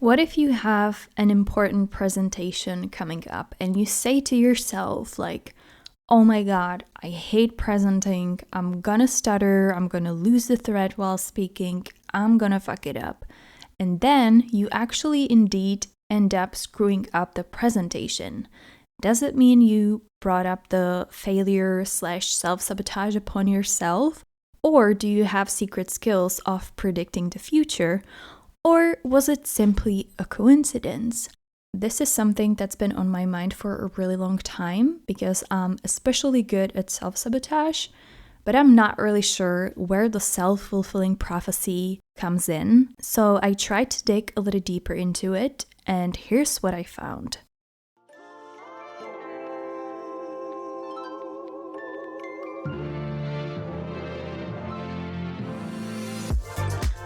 What if you have an important presentation coming up and you say to yourself, like, oh my God, I hate presenting. I'm gonna stutter. I'm gonna lose the thread while speaking. I'm gonna fuck it up. And then you actually indeed end up screwing up the presentation. Does it mean you brought up the failure / self-sabotage upon yourself? Or do you have secret skills of predicting the future? Or was it simply a coincidence? This is something that's been on my mind for a really long time because I'm especially good at self-sabotage, but I'm not really sure where the self-fulfilling prophecy comes in. So I tried to dig a little deeper into it, and here's what I found.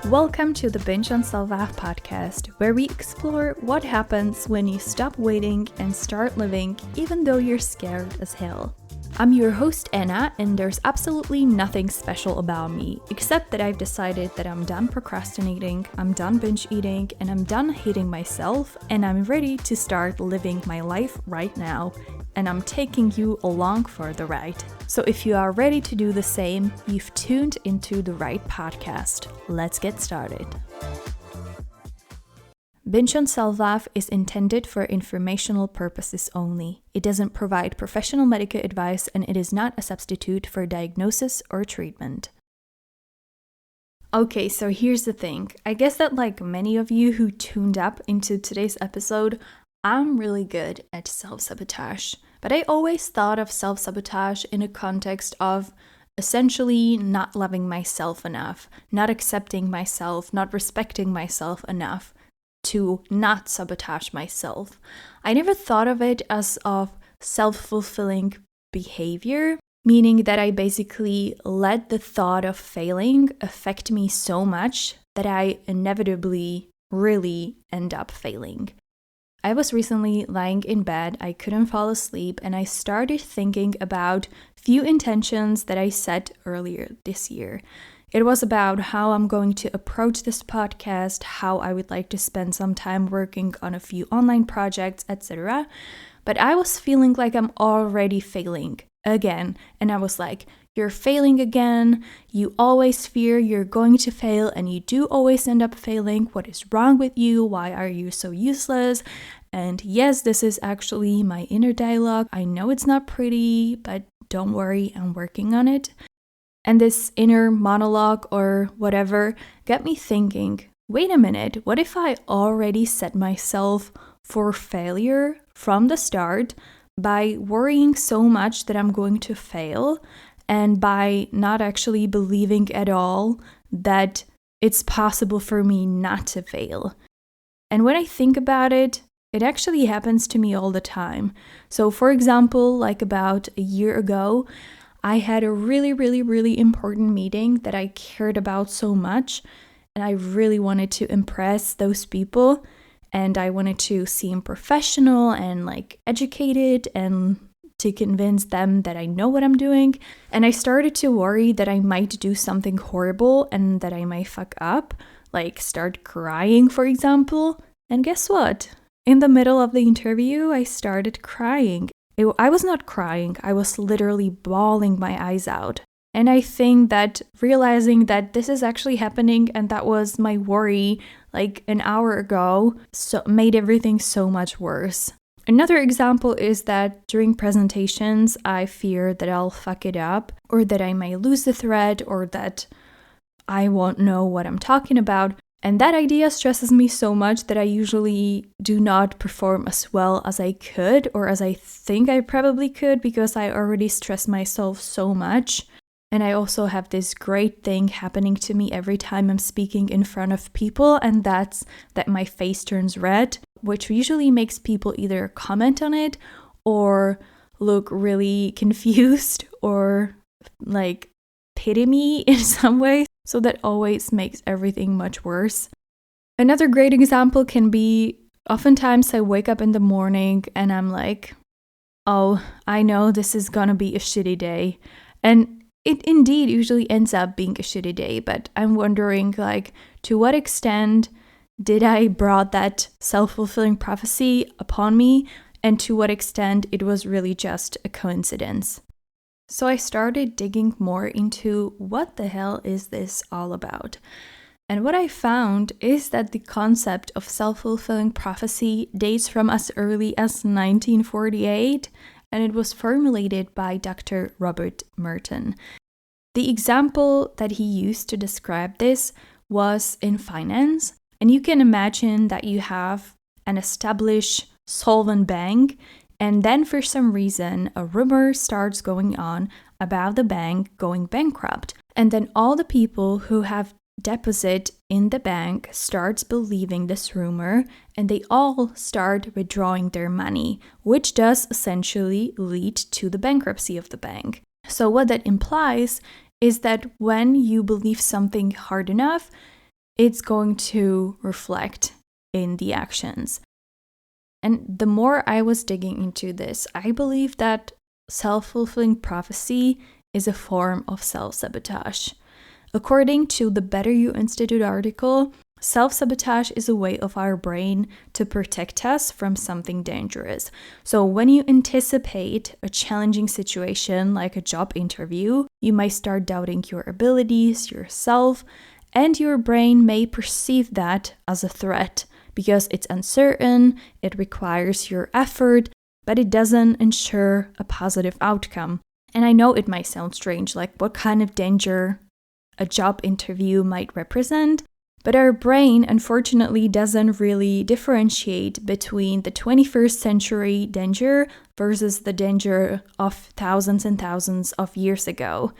Welcome to the Binge on Self-Sabotage podcast, where we explore what happens when you stop waiting and start living, even though you're scared as hell. I'm your host, Anna, and there's absolutely nothing special about me, except that I've decided that I'm done procrastinating, I'm done binge eating, and I'm done hating myself, and I'm ready to start living my life right now. And I'm taking you along for the ride. So if you are ready to do the same, you've tuned into the right podcast. Let's get started. Binge on Self-Sabotage is intended for informational purposes only. It doesn't provide professional medical advice, and it is not a substitute for diagnosis or treatment. Okay, so here's the thing. I guess that like many of you who tuned up into today's episode, I'm really good at self-sabotage, but I always thought of self-sabotage in a context of essentially not loving myself enough, not accepting myself, not respecting myself enough to not sabotage myself. I never thought of it as of self-fulfilling behavior, meaning that I basically let the thought of failing affect me so much that I inevitably really end up failing. I was recently lying in bed, I couldn't fall asleep, and I started thinking about few intentions that I set earlier this year. It was about how I'm going to approach this podcast, how I would like to spend some time working on a few online projects, etc. But I was feeling like I'm already failing again, and I was like, you're failing again, you always fear you're going to fail, and you do always end up failing. What is wrong with you? Why are you so useless? And yes, this is actually my inner dialogue. I know it's not pretty, but don't worry, I'm working on it. And this inner monologue or whatever got me thinking, wait a minute, what if I already set myself for failure from the start by worrying so much that I'm going to fail? And by not actually believing at all that it's possible for me not to fail. And when I think about it, it actually happens to me all the time. So for example, like about a year ago, I had a really important meeting that I cared about so much. And I really wanted to impress those people. And I wanted to seem professional and like educated and to convince them that I know what I'm doing. And I started to worry that I might do something horrible and that I might fuck up, like start crying, for example. And guess what? In the middle of the interview, I started crying. I was not crying, I was literally bawling my eyes out. And I think that realizing that this is actually happening and that was my worry like an hour ago, so made everything so much worse. Another example is that during presentations, I fear that I'll fuck it up, or that I may lose the thread, or that I won't know what I'm talking about. And that idea stresses me so much that I usually do not perform as well as I could, or as I think I probably could, because I already stress myself so much. And I also have this great thing happening to me every time I'm speaking in front of people, and that's that my face turns red, which usually makes people either comment on it or look really confused or like pity me in some way. So that always makes everything much worse. Another great example can be oftentimes I wake up in the morning and I'm like, oh, I know this is gonna be a shitty day. And it indeed usually ends up being a shitty day, but I'm wondering like to what extent did I brought that self-fulfilling prophecy upon me, and to what extent it was really just a coincidence. So I started digging more into what the hell is this all about. And what I found is that the concept of self-fulfilling prophecy dates from as early as 1948, and it was formulated by Dr. Robert Merton. The example that he used to describe this was in finance, and you can imagine that you have an established, solvent bank, and then for some reason a rumor starts going on about the bank going bankrupt, and then all the people who have deposit in the bank starts believing this rumor, and they all start withdrawing their money, which does essentially lead to the bankruptcy of the bank. So what that implies is that when you believe something hard enough, it's going to reflect in the actions. And the more I was digging into this, I believe that self-fulfilling prophecy is a form of self-sabotage. According to the Better You Institute article, self-sabotage is a way of our brain to protect us from something dangerous. So when you anticipate a challenging situation like a job interview, you might start doubting your abilities, yourself, and your brain may perceive that as a threat because it's uncertain, it requires your effort, but it doesn't ensure a positive outcome. And I know it might sound strange, like what kind of danger a job interview might represent, but our brain unfortunately doesn't really differentiate between the 21st century danger versus the danger of thousands and thousands of years ago.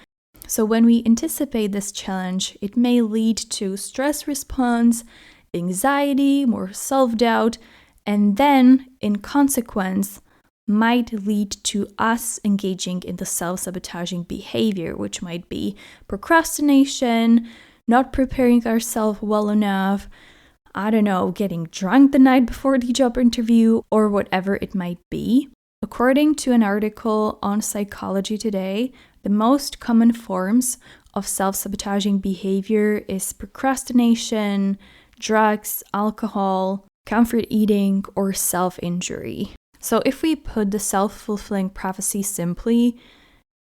So when we anticipate this challenge, it may lead to stress response, anxiety, more self-doubt, and then in consequence might lead to us engaging in the self-sabotaging behavior, which might be procrastination, not preparing ourselves well enough, getting drunk the night before the job interview, or whatever it might be. According to an article on Psychology Today, the most common forms of self-sabotaging behavior is procrastination, drugs, alcohol, comfort eating, or self-injury. So if we put the self-fulfilling prophecy simply,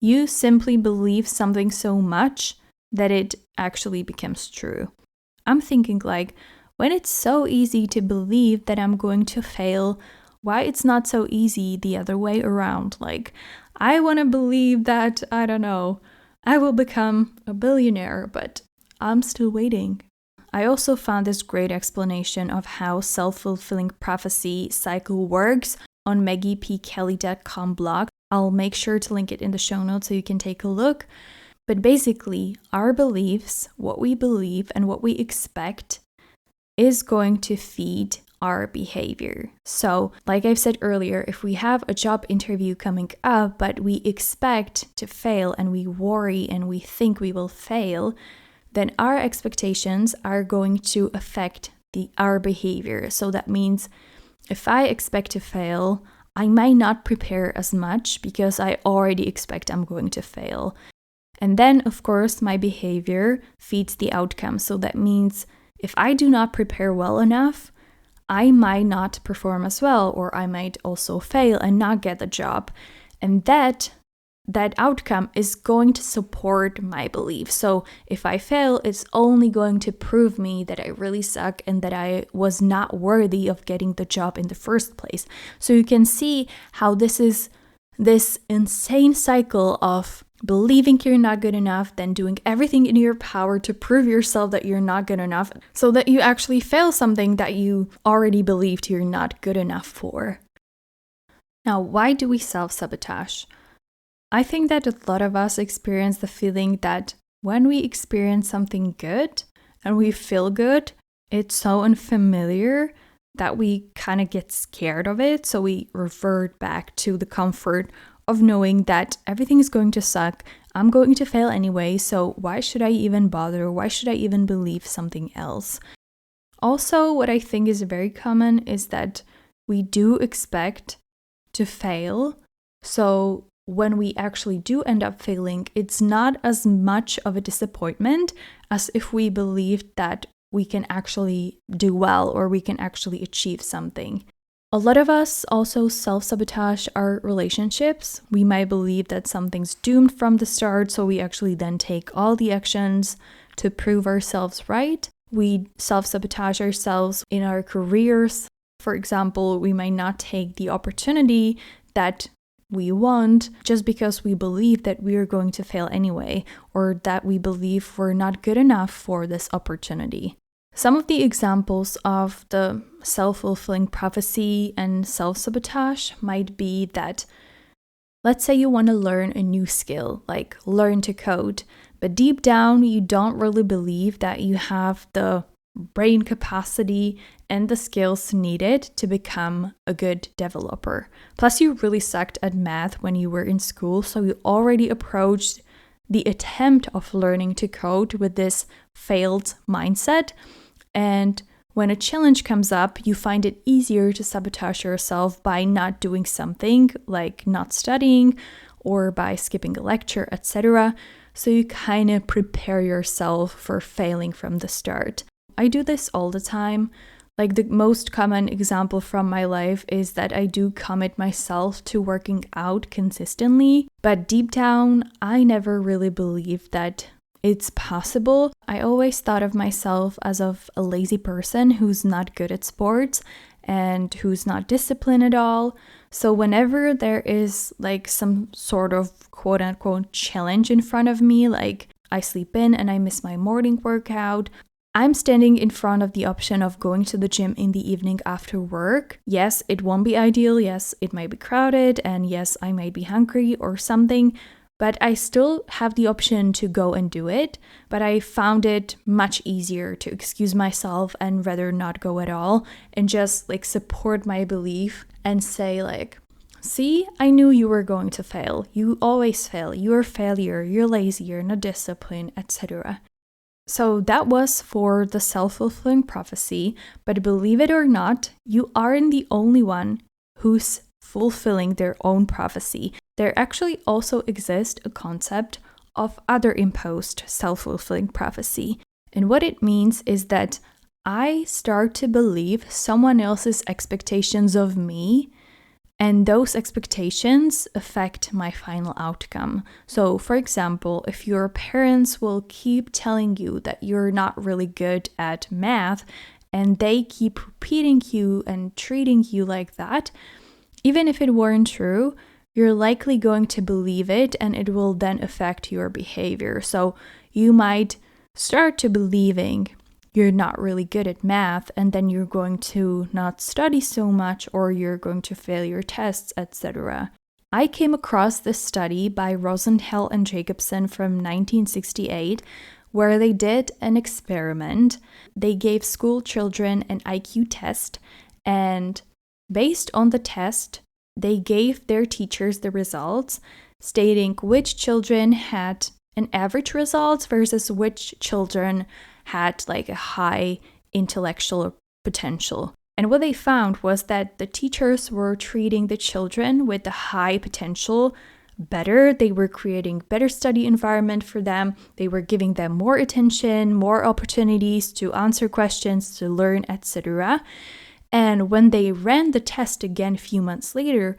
you simply believe something so much that it actually becomes true. I'm thinking like, when it's so easy to believe that I'm going to fail, why it's not so easy the other way around? Like, I want to believe that, I will become a billionaire, but I'm still waiting. I also found this great explanation of how self-fulfilling prophecy cycle works on maggiepkelly.com blog. I'll make sure to link it in the show notes so you can take a look. But basically, our beliefs, what we believe and what we expect is going to feed our behavior. So, like I've said earlier, if we have a job interview coming up, but we expect to fail and we worry and we think we will fail, then our expectations are going to affect our behavior. So that means if I expect to fail, I might not prepare as much because I already expect I'm going to fail. And then, of course, my behavior feeds the outcome. So that means if I do not prepare well enough, I might not perform as well, or I might also fail and not get the job. And that outcome is going to support my belief. So if I fail, it's only going to prove me that I really suck and that I was not worthy of getting the job in the first place. So you can see how this is this insane cycle of believing you're not good enough, then doing everything in your power to prove yourself that you're not good enough, so that you actually fail something that you already believed you're not good enough for. Now, why do we self-sabotage? I think that a lot of us experience the feeling that when we experience something good and we feel good, it's so unfamiliar that we kind of get scared of it. So we revert back to the comfort of knowing that everything is going to suck. I'm going to fail anyway, so why should I even bother? Why should I even believe something else? Also, what I think is very common is that we do expect to fail. So when we actually do end up failing, it's not as much of a disappointment as if we believed that we can actually do well or we can actually achieve something. A lot of us also self-sabotage our relationships. We might believe that something's doomed from the start, so we actually then take all the actions to prove ourselves right. We self-sabotage ourselves in our careers. For example, we might not take the opportunity that we want just because we believe that we are going to fail anyway, or that we believe we're not good enough for this opportunity. Some of the examples of the self-fulfilling prophecy and self-sabotage might be that, let's say you want to learn a new skill, like learn to code, but deep down you don't really believe that you have the brain capacity and the skills needed to become a good developer. Plus, you really sucked at math when you were in school, so you already approached the attempt of learning to code with this failed mindset. And when a challenge comes up, you find it easier to sabotage yourself by not doing something, like not studying or by skipping a lecture, etc. So you kind of prepare yourself for failing from the start. I do this all the time. Like the most common example from my life is that I do commit myself to working out consistently, but deep down, I never really believed that it's possible. I always thought of myself as of a lazy person who's not good at sports and who's not disciplined at all. So whenever there is like some sort of quote unquote challenge in front of me, like I sleep in and I miss my morning workout, I'm standing in front of the option of going to the gym in the evening after work. Yes, it won't be ideal. Yes, it might be crowded. And yes, I might be hungry or something. But I still have the option to go and do it. But I found it much easier to excuse myself and rather not go at all and just like support my belief and say like, see, I knew you were going to fail. You always fail. You're a failure. You're lazy. You're not disciplined, etc. So that was for the self-fulfilling prophecy. But believe it or not, you aren't the only one who's fulfilling their own prophecy. There actually also exists a concept of other imposed self-fulfilling prophecy. And what it means is that I start to believe someone else's expectations of me, and those expectations affect my final outcome. So, for example, if your parents will keep telling you that you're not really good at math, and they keep repeating you and treating you like that, even if it weren't true, you're likely going to believe it and it will then affect your behavior. So you might start to believing you're not really good at math and then you're going to not study so much or you're going to fail your tests, etc. I came across this study by Rosenthal and Jacobson from 1968 where they did an experiment. They gave school children an IQ test, and based on the test, they gave their teachers the results, stating which children had an average result versus which children had like a high intellectual potential. And what they found was that the teachers were treating the children with the high potential better. They were creating better study environment for them. They were giving them more attention, more opportunities to answer questions, to learn, etc. And when they ran the test again a few months later,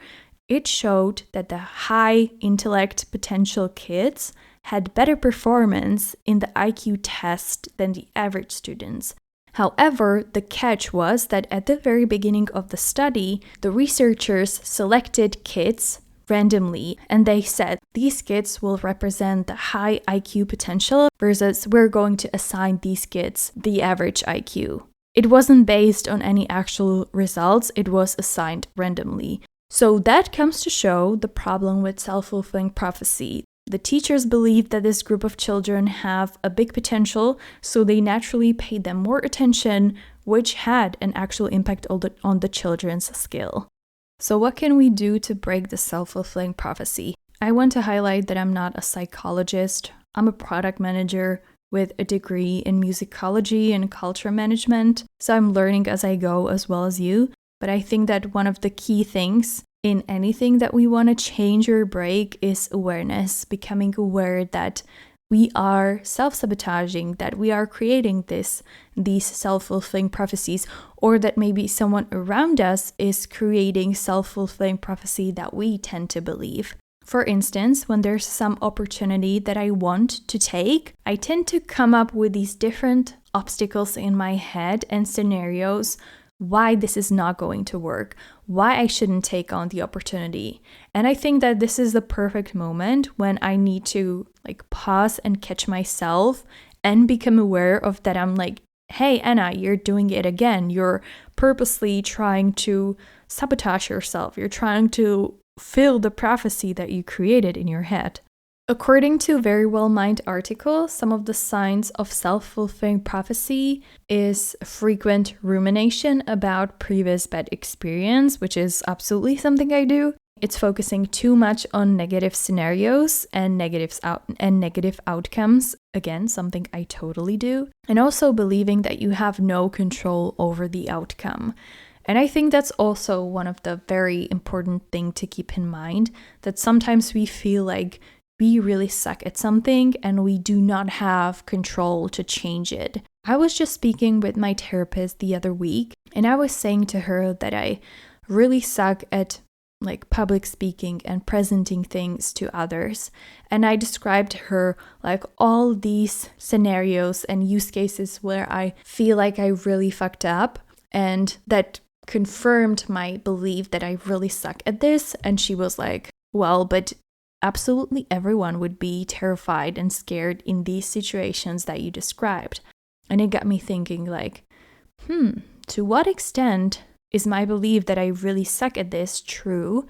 it showed that the high intellect potential kids had better performance in the IQ test than the average students. However, the catch was that at the very beginning of the study, the researchers selected kids randomly, and they said these kids will represent the high IQ potential versus we're going to assign these kids the average IQ. It wasn't based on any actual results, it was assigned randomly. So that comes to show the problem with self-fulfilling prophecy. The teachers believe that this group of children have a big potential, so they naturally paid them more attention, which had an actual impact on the children's skill. So what can we do to break the self-fulfilling prophecy? I want to highlight that I'm not a psychologist. I'm a product manager with a degree in musicology and culture management, so I'm learning as I go as well as you. But I think that one of the key things in anything that we want to change or break is awareness, becoming aware that we are self-sabotaging, that we are creating these self-fulfilling prophecies, or that maybe someone around us is creating self-fulfilling prophecy that we tend to believe. For instance, when there's some opportunity that I want to take, I tend to come up with these different obstacles in my head and scenarios why this is not going to work, why I shouldn't take on the opportunity. And I think that this is the perfect moment when I need to pause and catch myself and become aware of that. I'm like, hey, Anna, you're doing it again. You're purposely trying to sabotage yourself. You're trying to fill the prophecy that you created in your head. According to a Very Well Mind article, some of the signs of self-fulfilling prophecy is frequent rumination about previous bad experience, which is absolutely something I do. It's focusing too much on negative scenarios and negative outcomes. Again, something I totally do. And also believing that you have no control over the outcome. And I think that's also one of the very important things to keep in mind, that sometimes we feel like we really suck at something and we do not have control to change it. I was just speaking with my therapist the other week, and I was saying to her that I really suck at public speaking and presenting things to others. And I described to her all these scenarios and use cases where I feel like I really fucked up, and that confirmed my belief that I really suck at this. And she was like, well, but absolutely everyone would be terrified and scared in these situations that you described. And it got me thinking to what extent is my belief that I really suck at this true?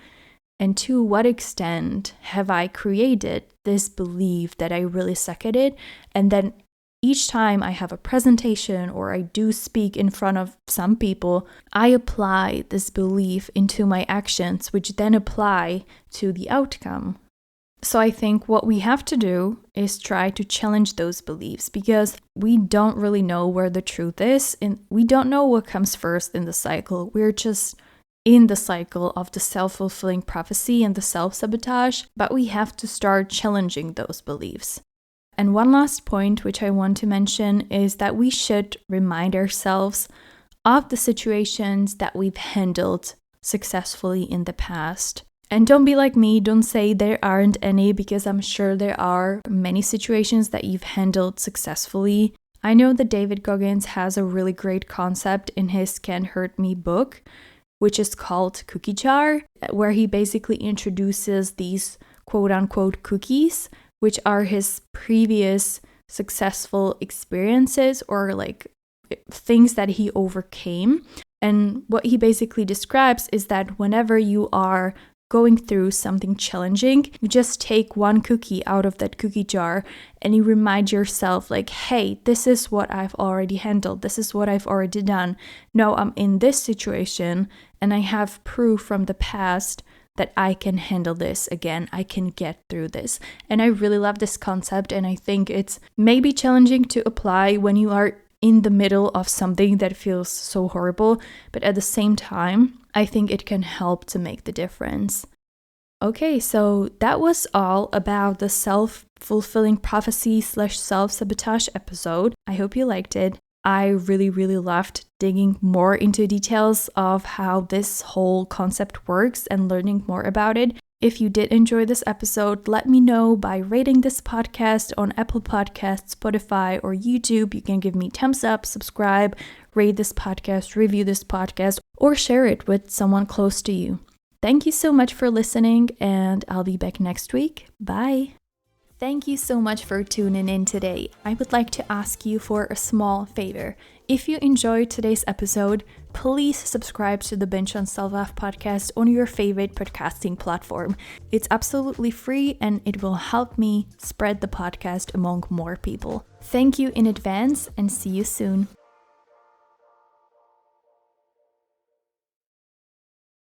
And to what extent have I created this belief that I really suck at it? And then each time I have a presentation or I do speak in front of some people, I apply this belief into my actions, which then apply to the outcome. So I think what we have to do is try to challenge those beliefs, because we don't really know where the truth is, and we don't know what comes first in the cycle. We're just in the cycle of the self-fulfilling prophecy and the self-sabotage, but we have to start challenging those beliefs. And one last point which I want to mention is that we should remind ourselves of the situations that we've handled successfully in the past. And don't be like me, don't say there aren't any, because I'm sure there are many situations that you've handled successfully. I know that David Goggins has a really great concept in his Can't Hurt Me book, which is called Cookie Jar, where he basically introduces these quote-unquote cookies, which are his previous successful experiences or things that he overcame. And what he basically describes is that whenever you are going through something challenging, you just take one cookie out of that cookie jar and you remind yourself hey, this is what I've already handled. This is what I've already done. Now I'm in this situation and I have proof from the past that I can handle this again. I can get through this. And I really love this concept, and I think it's maybe challenging to apply when you are in the middle of something that feels so horrible, but at the same time, I think it can help to make the difference. Okay, so that was all about the self-fulfilling prophecy / self-sabotage episode. I hope you liked it. I really, really loved digging more into details of how this whole concept works and learning more about it. If you did enjoy this episode, let me know by rating this podcast on Apple Podcasts, Spotify, or YouTube. You can give me thumbs up, subscribe, rate this podcast, review this podcast, or share it with someone close to you. Thank you so much for listening, and I'll be back next week. Bye! Thank you so much for tuning in today. I would like to ask you for a small favor. If you enjoyed today's episode, please subscribe to the Binge on Self-Love podcast on your favorite podcasting platform. It's absolutely free and it will help me spread the podcast among more people. Thank you in advance and see you soon.